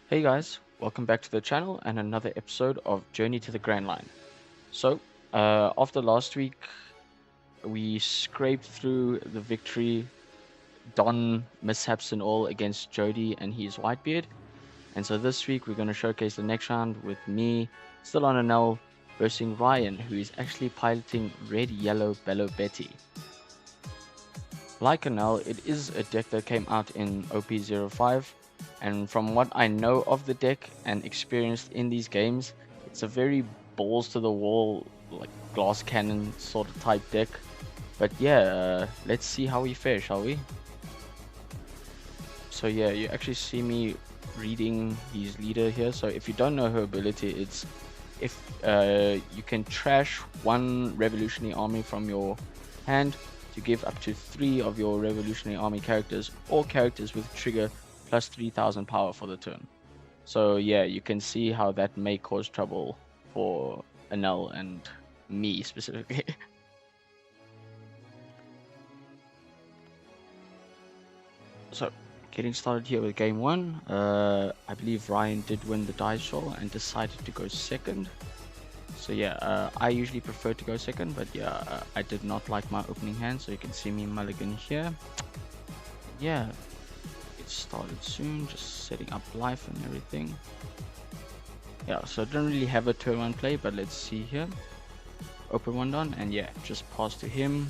Hey guys, welcome back to the channel and another episode of Journey to the Grand Line. So, after last week, we scraped through the victory, Don mishaps and all against Jody and his Whitebeard. And so this week, we're going to showcase the next round with me, still on Enel, versus Ryan, who is actually piloting Red Yellow Belo Betty. Like Enel, it is a deck that came out in OP05, and from what I know of the deck and experienced in these games, it's a very balls to the wall, like glass cannon sort of type deck. But yeah, let's see how we fare, shall we? So yeah, you actually see me reading his leader here. So if you don't know her ability, it's if you can trash one Revolutionary Army from your hand to give up to 3 of your Revolutionary Army characters or characters with trigger plus 3000 power for the turn. So yeah, you can see how that may cause trouble for Enel and me specifically. So getting started here with game 1, I believe Ryan did win the dice roll and decided to go second. So yeah, I usually prefer to go second, but yeah, I did not like my opening hand, so you can see me mulligan here. Yeah, it started soon, just setting up life and everything. Yeah, so I don't really have a turn 1 play, but let's see here. Open one down, and yeah, just pass to him.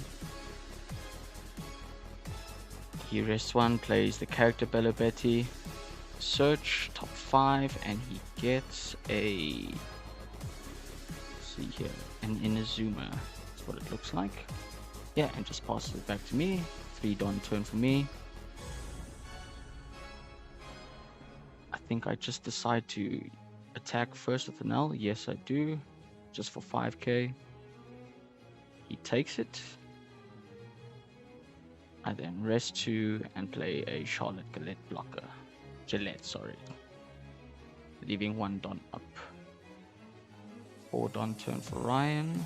He rests one, plays the character Belo Betty, search top 5, and he gets a, see here, an Inazuma. That's what it looks like. Yeah, and just passes it back to me. 3 Don turn for me. I think I just decide to attack first with an L. Yes, I do. Just for 5k. He takes it. I then rest 2 and play a Charlotte Gillette blocker. Gillette, sorry. Leaving 1 Don up. 4 Don turn for Ryan.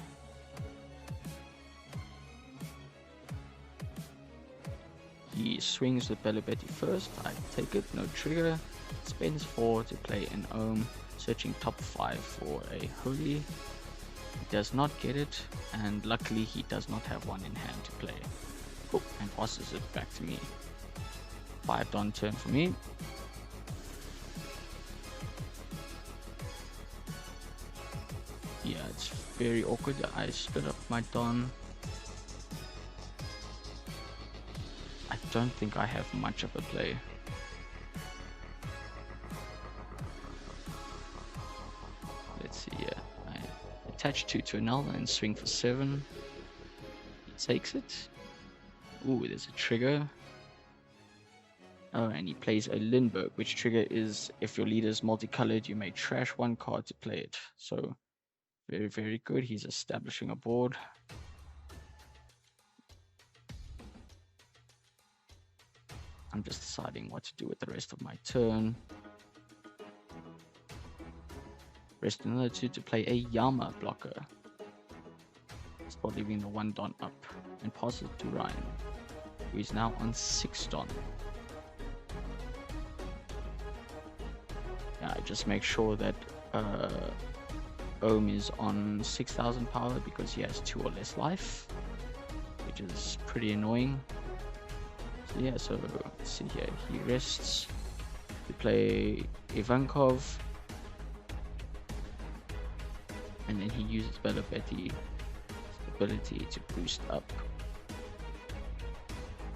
He swings with Belo Betty first. I take it, no trigger. Spends 4 to play an Ohm. Searching top 5 for a Holy. He does not get it, and luckily he does not have one in hand to play. Oh, and passes it back to me. 5 Don turn for me. Yeah, it's very awkward. I split up my Don. I don't think I have much of a play. Let's see here. I attach 2 to Enel and swing for 7. He takes it. Ooh, there's a trigger. Oh, and he plays a Lindbergh, which trigger is if your leader is multicolored, you may trash 1 card to play it. So, very, very good. He's establishing a board. I'm just deciding what to do with the rest of my turn. Rest another 2 to play a Yama blocker. Spot leaving the 1 Don up and pass it to Ryan, who is now on 6 Don. Yeah, I just make sure that Ohm is on 6000 power because he has 2 or less life, which is pretty annoying. So yeah, so let's see here. He rests to play Ivankov, and then he uses Belo Betty's ability to boost up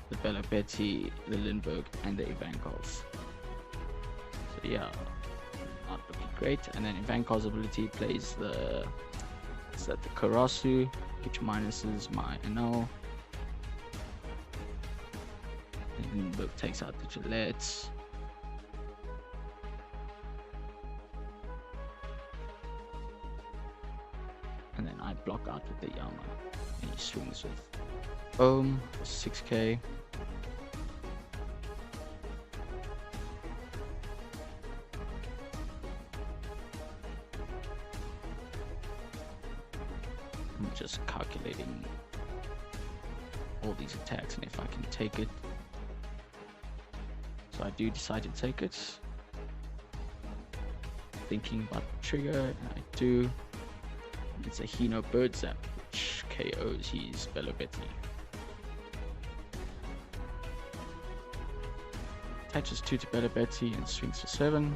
the Belo Betty, the Lindbergh, and the Ivankov. So yeah, not looking great. And then Ivankov's ability plays the Karasu, which minuses my Enel. Lindbergh takes out the Gillette. And then I block out with the Yama. And he swings with Ohm for 6k. I'm just calculating all these attacks and if I can take it. So I do decide to take it. thinking about the trigger, and I do. It's a Hino Bird Zap, which KOs his Belo. Attaches 2 to Belo and swings for 7.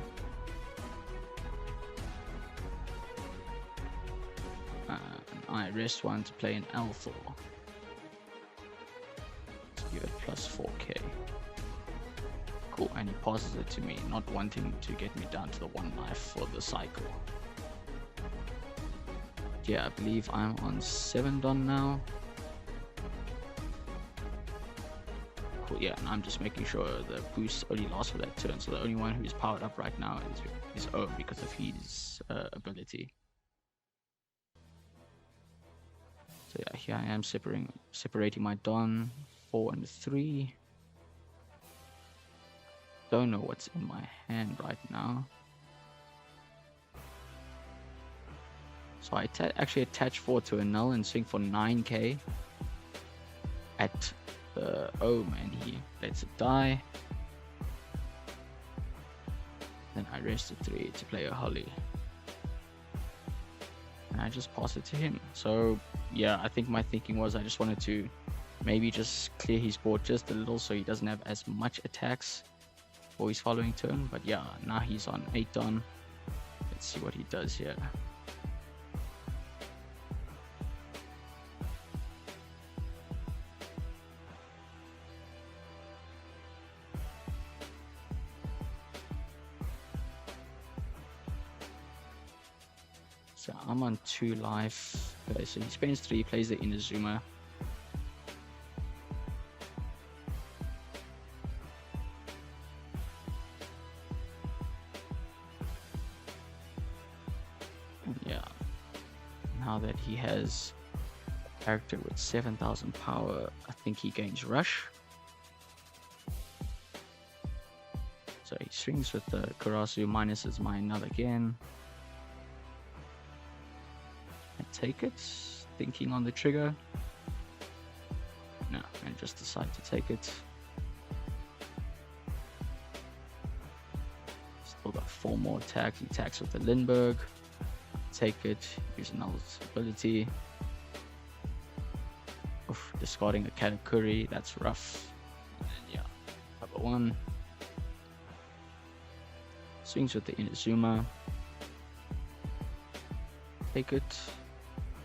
And I rest 1 to play an L4. Let's give it plus 4k. Cool, and he passes it to me, not wanting to get me down to the 1 life for the cycle. Yeah, I believe I'm on 7 done now. Cool, yeah, and I'm just making sure the boost only lasts for that turn, so the only one who's powered up right now is his own because of his ability. So yeah, here I am separating my Don 4 and 3. Don't know what's in my hand right now. So I actually attach 4 to Enel and swing for 9k at the Ohm, and he lets it die. Then I rest a 3 to play a Holly. And I just pass it to him. So yeah, I think my thinking was I just wanted to maybe just clear his board just a little so he doesn't have as much attacks for his following turn. But yeah, now he's on 8 done. Let's see what he does here. So I'm on 2 life. Okay, so he spends 3, plays the Inazuma. Yeah. Now that he has a character with 7,000 power, I think he gains Rush. So he swings with the Karasu, minuses my Enel again. Take it, thinking on the trigger. No, and just decide to take it. Still got 4 more attacks. He attacks with the Lindbergh. Take it, use Enel's ability. Oof, discarding a Katakuri, that's rough. And then, yeah, cover 1. Swings with the Inazuma. Take it.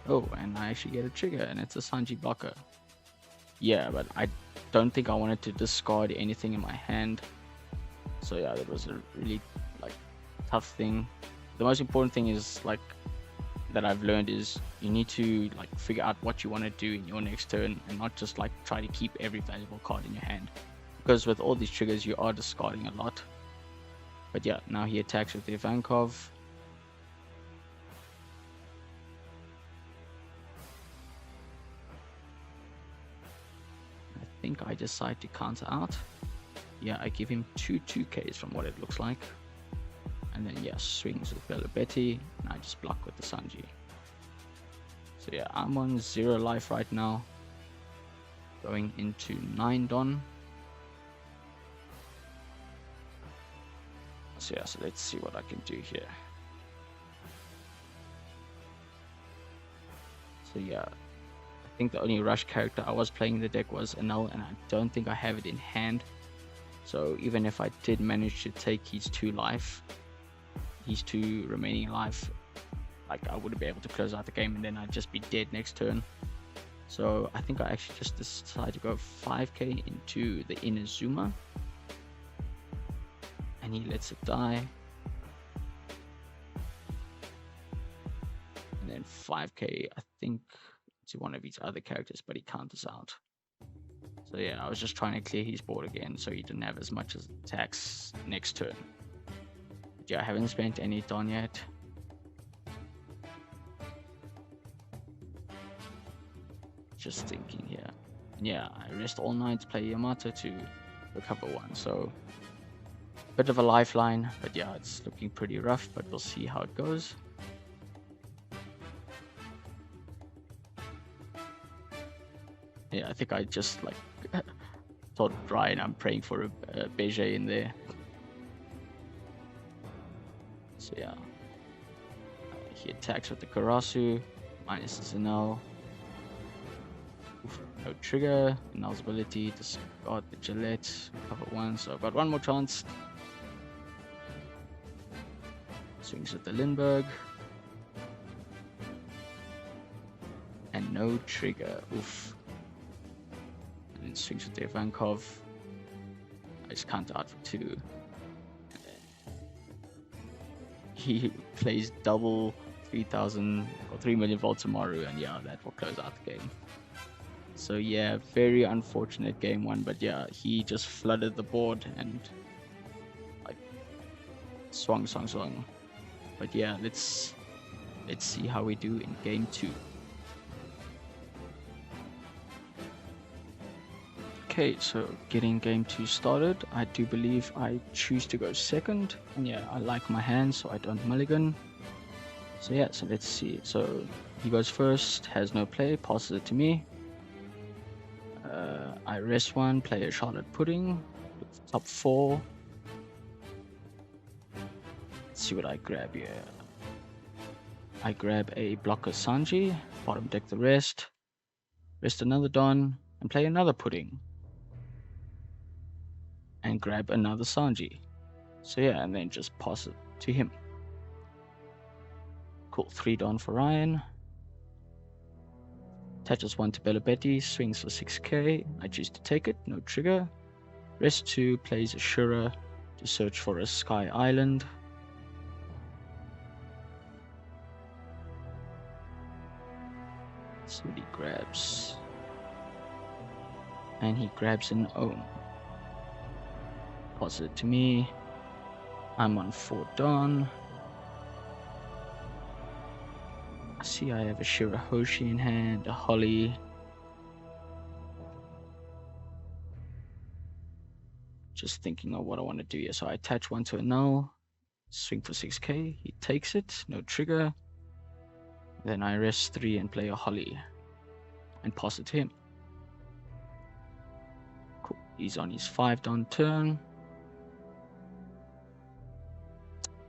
Oh, and I actually get a trigger, and it's a Sanji blocker. Yeah, but I don't think I wanted to discard anything in my hand. So yeah, that was a really tough thing. The most important thing is that I've learned is you need to figure out what you want to do in your next turn, and not just try to keep every valuable card in your hand. Because with all these triggers, you are discarding a lot. But yeah, now he attacks with the Ivankov. I think I decide to counter out. Yeah, I give him 2/2Ks from what it looks like. And then yeah, swings with Belo, and I just block with the Sanji. So yeah, I'm on 0 life right now. Going into 9 Don. So yeah, so let's see what I can do here. So yeah, I think the only rush character I was playing in the deck was Enel, and I don't think I have it in hand. So even if I did manage to take his 2 life, his 2 remaining life, I wouldn't be able to close out the game, and then I'd just be dead next turn. So I think I actually just decided to go 5k into the Inazuma, and he lets it die. And then 5k, I think, to one of his other characters, but he counters out. So yeah, I was just trying to clear his board again so he didn't have as much as attacks next turn. But yeah, I haven't spent any Don yet. Just thinking here. Yeah, I rest all night to play Yamato to recover 1, so bit of a lifeline, but yeah, it's looking pretty rough, but we'll see how it goes. Yeah, I think I just told Ryan I'm praying for a Beige in there. So yeah, He attacks with the Karasu, minus his Enel. No trigger. Enel's ability to discard the Gillette, cover one, so I've got one more chance. Swings with the Lindbergh. And no trigger. Oof. And then swings with the Ivankov. I just counter out for 2. He plays double 3,000 or 3 million volts Amaru, and yeah, that will close out the game. So yeah, very unfortunate game 1, but yeah, he just flooded the board and like swung. But yeah, let's see how we do in game 2. Okay, so getting game 2 started, I do believe I choose to go second, and yeah, I like my hand, so I don't mulligan. So yeah, so let's see. So he goes first, has no play, passes it to me. I rest 1, play a Charlotte Pudding, top 4. Let's see what I grab here. I grab a blocker Sanji, bottom deck the rest another Don, and play another Pudding. And grab another Sanji. So yeah, and then just pass it to him. Cool, 3 Don for Ryan. Attaches 1 to Belo, swings for 6k. I choose to take it, no trigger. Rest 2, plays Ashura to search for a Sky Island. Let's see what he grabs. And he grabs an Ohm. Pass it to me. I'm on 4 Don. I see I have a Shirahoshi in hand, a Holly. Just thinking of what I want to do here. So I attach 1 to a null, swing for 6k. He takes it, no trigger. Then I rest 3 and play a Holly and pass it to him. Cool. He's on his 5 Don turn.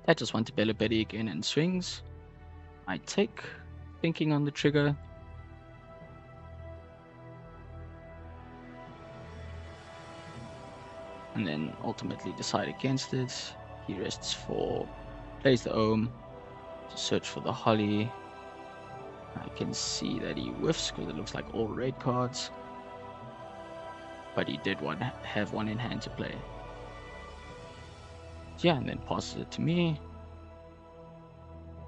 I just want to Belo again and swings. I take, thinking on the trigger. And then ultimately decide against it. He rests 4, plays the Ohm to search for the Holly. I can see that he whiffs because it looks like all red cards. But he did have 1 in hand to play. Yeah, and then passes it to me.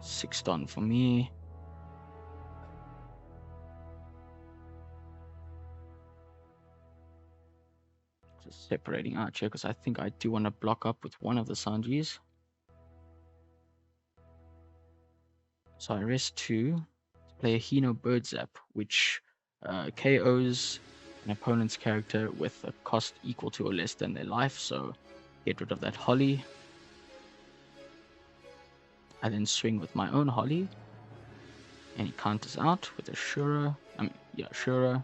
6 Don for me. Just separating out here because I think I do want to block up with one of the Sanjis. So I rest 2 to play a Hino Bird Zap, which KOs an opponent's character with a cost equal to or less than their life. So get rid of that Holly. I then swing with my own Holly, and he counters out with a Shura. Shura.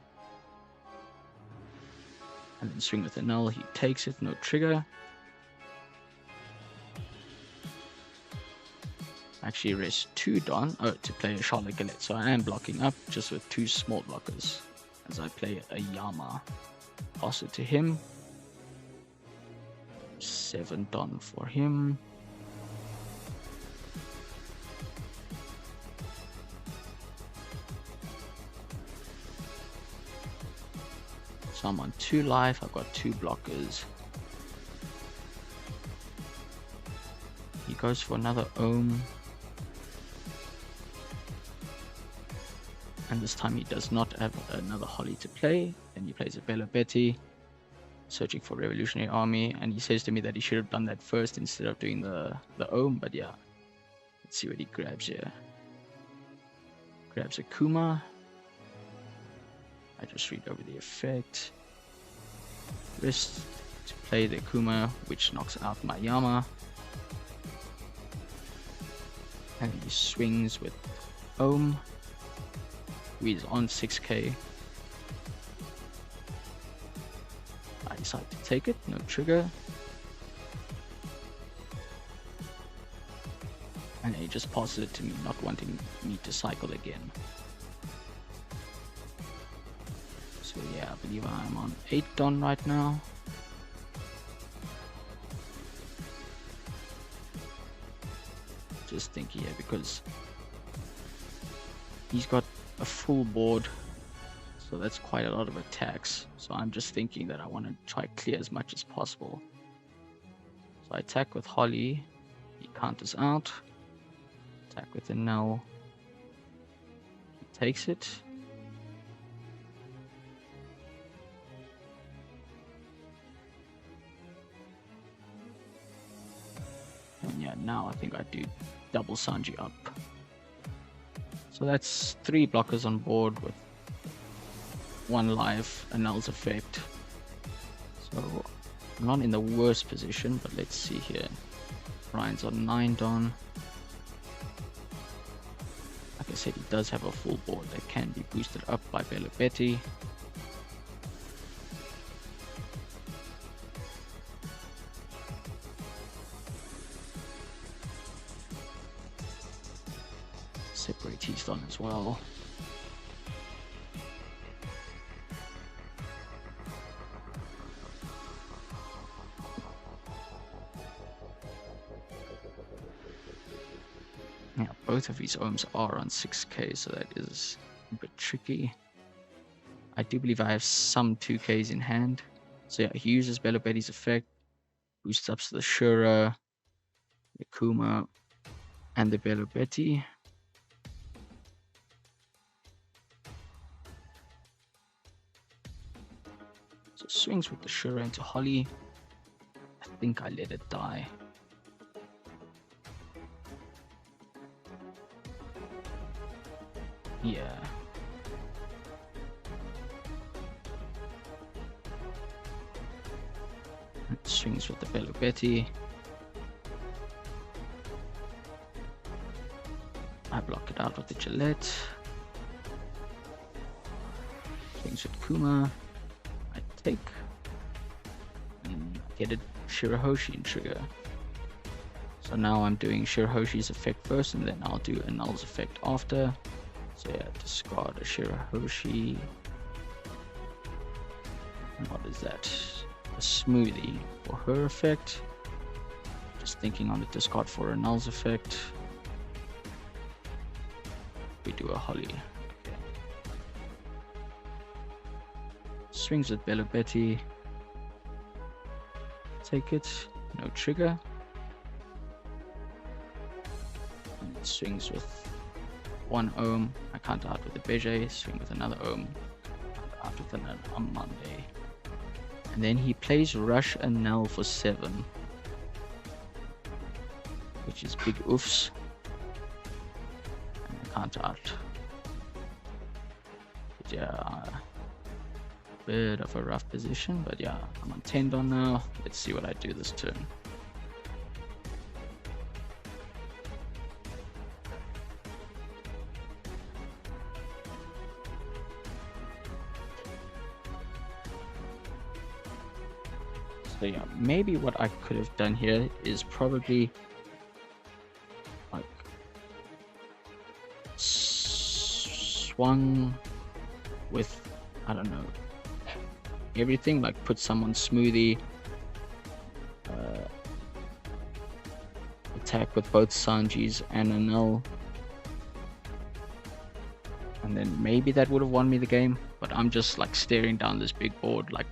And then swing with a null. He takes it, no trigger. Actually, rest 2 Don to play a Charlotte Galette. So I am blocking up just with 2 small blockers as I play a Yama. Pass it to him. 7 Don for him. So I'm on 2 life, I've got 2 blockers. He goes for another Ohm. And this time he does not have another Holly to play. Then he plays a Belo, searching for Revolutionary Army. And he says to me that he should have done that first instead of doing the Ohm. But yeah, let's see what he grabs here. Grabs a Kuma. I just read over the effect. Risk to play the Kuma, which knocks out my Yama. And he swings with Ohm, who is on 6k. I decide to take it, no trigger. And he just passes it to me, not wanting me to cycle again. So yeah, I believe I'm on 8 Don right now. Just think here, because he's got a full board, so that's quite a lot of attacks. So I'm just thinking that I want to try clear as much as possible. So I attack with Holly, he counters out. Attack with Enel, he takes it. And yeah, now I think I do double Sanji up. So that's 3 blockers on board with 1 life, Enel's effect. So I'm not in the worst position, but let's see here. Ryan's on 9 Don. Like I said, he does have a full board that can be boosted up by Belo. Separate he's done as well. Yeah, both of these ohms are on 6k, so that is a bit tricky. I do believe I have some 2ks in hand. So yeah, he uses Belo effect, boosts up to the Shura, the Kuma, and the Belo. So swings with the Shura into Holly. I think I let it die. Yeah. It swings with the Belo. I block it out with the Gillette. Swings with Kuma. I take. And I get a Shirahoshi trigger. So now I'm doing Shirahoshi's effect first, and then I'll do Enel's effect after. So yeah, discard a Shirahoshi. And what is that? A smoothie for her effect. Just thinking on the discard for Enel's effect. We do a Holly. Okay. Swings with Belo. Take it. No trigger. And it swings with 1 ohm. I counter out with the Beige. Swing with another ohm. Counter out with an Monday. And then he plays Rush Enel for 7. Which is big oofs. And I counter out. But yeah, bit of a rough position, but yeah, I'm on 10 Don now. Let's see what I do this turn. So yeah, maybe what I could have done here is probably like swung with, I don't know, everything, like put some on smoothie, attack with both Sanjis and Enel, and then maybe that would have won me the game. But I'm just like staring down this big board like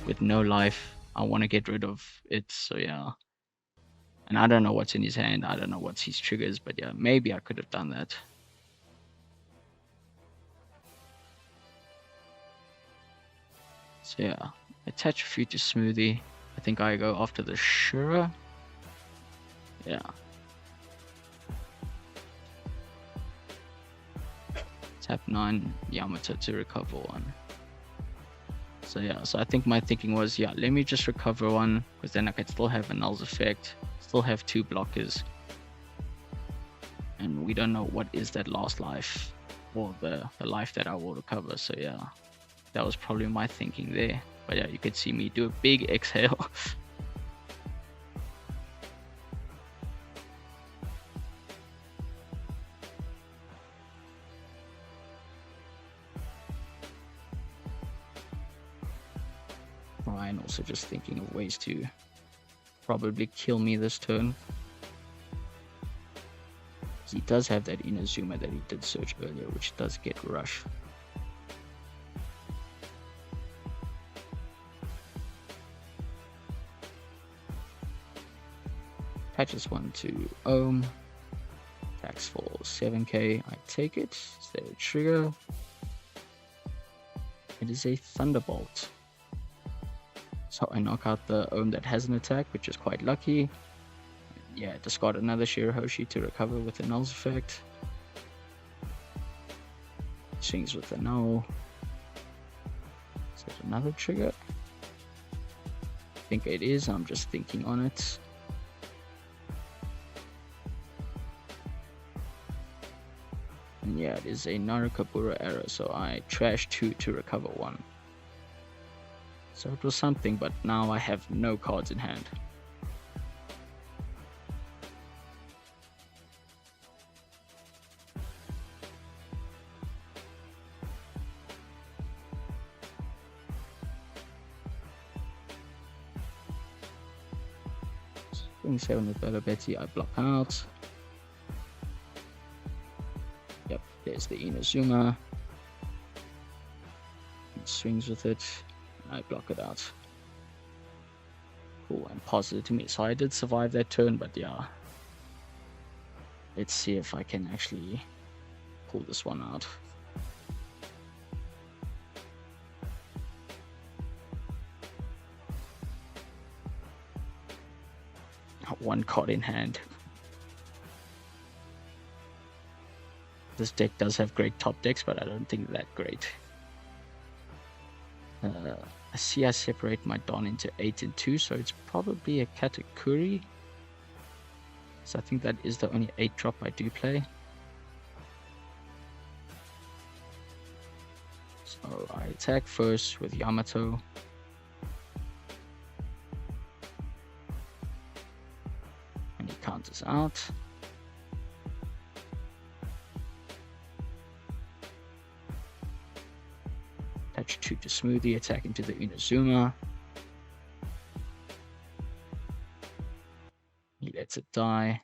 with no life. I want to get rid of it, so yeah. And I don't know what's in his hand, I don't know what's his triggers, but yeah, maybe I could have done that. So yeah, attach a few to smoothie. I think I go after the Shura. Yeah. Tap 9 Yamato to recover 1. So yeah, so I think my thinking was, yeah, let me just recover 1, because then I could still have Enel's effect, still have 2 blockers. And we don't know what is that last life, or the life that I will recover. So yeah, that was probably my thinking there. But yeah, you could see me do a big exhale. Ryan also just thinking of ways to probably kill me this turn. He does have that Inazuma that he did search earlier, which does get Rush. Patches 1 to Ohm. Attacks for 7k. I take it. Is there a trigger? It is a Thunderbolt. So I knock out the Ohm that has an attack, which is quite lucky. Yeah, discard another Shirahoshi to recover with the Null's effect. Swings with the Null. Is that another trigger? I think it is. I'm just thinking on it. And yeah, it is a Narukabura error, so I trash 2 to recover 1. So it was something, but now I have no cards in hand. Swing 7 with Belo Betty, I block out. Yep, there's the Inazuma. He swings with it, and I block it out. Cool, and passes it to me. So I did survive that turn, but yeah. Let's see if I can actually pull this one out. One card in hand. This deck does have great top decks, but I don't think that great. I see I separate my Don into 8 and 2, so it's probably a Katakuri. So I think that is the only 8 drop I do play. So I attack first with Yamato. And he counters out. Attach 2 to Smoothie, attack into the Inazuma. He lets it die.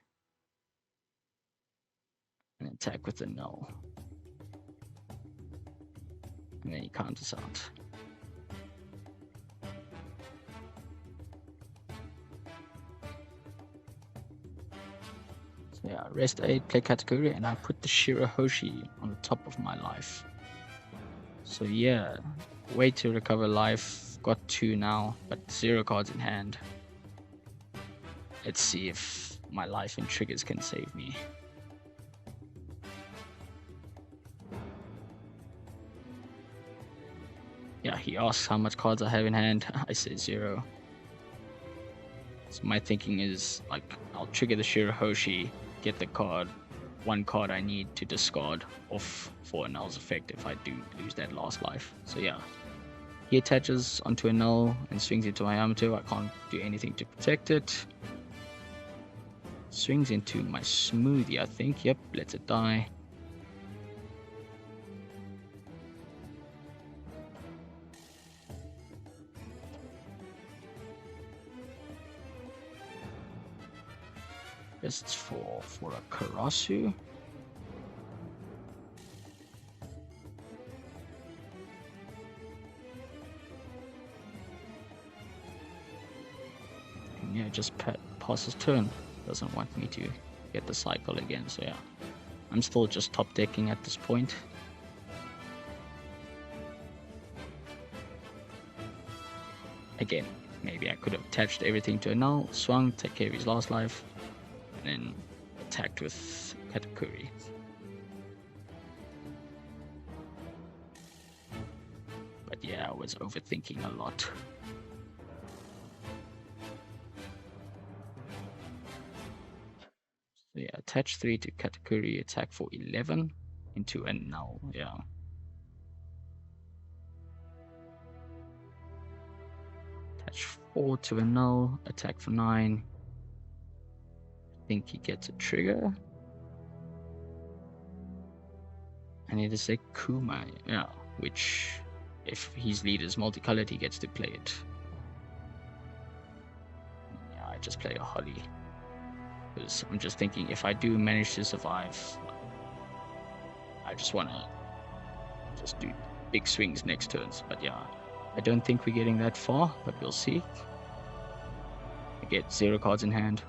And attack with the Null. And then he counters out. So yeah, rest 8, play Katakuri, and I put the Shirahoshi on the top of my life. So yeah, way to recover life. Got 2 now, but 0 cards in hand. Let's see if my life and triggers can save me. Yeah, he asks how much cards I have in hand. I say 0. So my thinking is, like, I'll trigger the Shirahoshi, get the card, 1 card I need to discard off for a Null's effect if I do lose that last life. So yeah, he attaches onto a Null and swings into my Yamato. I can't do anything to protect it. Swings into my Smoothie, I think. Yep, lets it die. Guess it's for a Karasu. And yeah, just passes turn. Doesn't want me to get the cycle again, so yeah. I'm still just top decking at this point. Again, maybe I could have attached everything to a Null, swung, take care of his last life, and then attacked with Katakuri. But yeah, I was overthinking a lot. So yeah, attach 3 to Katakuri, attack for 11 into a Null, yeah. Attach 4 to a Null, attack for 9. I think he gets a trigger. And it is a Kuma, yeah, which if his lead is multicolored, he gets to play it. might just play a Holly. Because I'm just thinking, if I do manage to survive, I just want to just do big swings next turns. But yeah, I don't think we're getting that far, but we'll see. I get 0 cards in hand.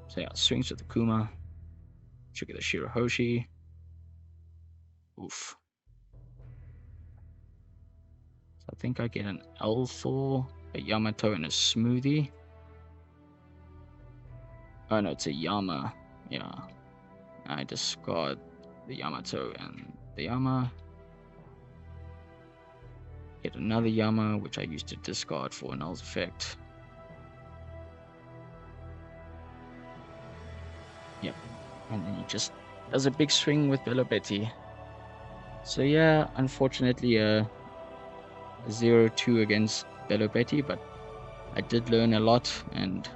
So yeah, swings with the Kuma. Trigger the Shirahoshi. Oof. So I think I get an L4, a Yamato, and a Smoothie. Oh no, it's a Yama. Yeah. I discard the Yamato and the Yama. Get another Yama, which I used to discard for Enel's effect. Yep. And then he just does a big swing with Belo. So yeah, unfortunately a 0-2 against Belo, but I did learn a lot, and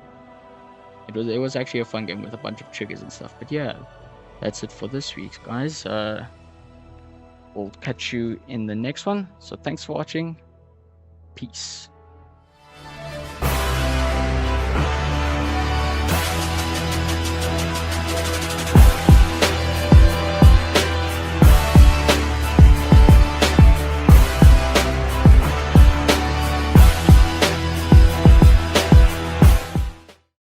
it was actually a fun game with a bunch of triggers and stuff. But yeah, that's it for this week, guys. We'll catch you in the next one. So thanks for watching. Peace.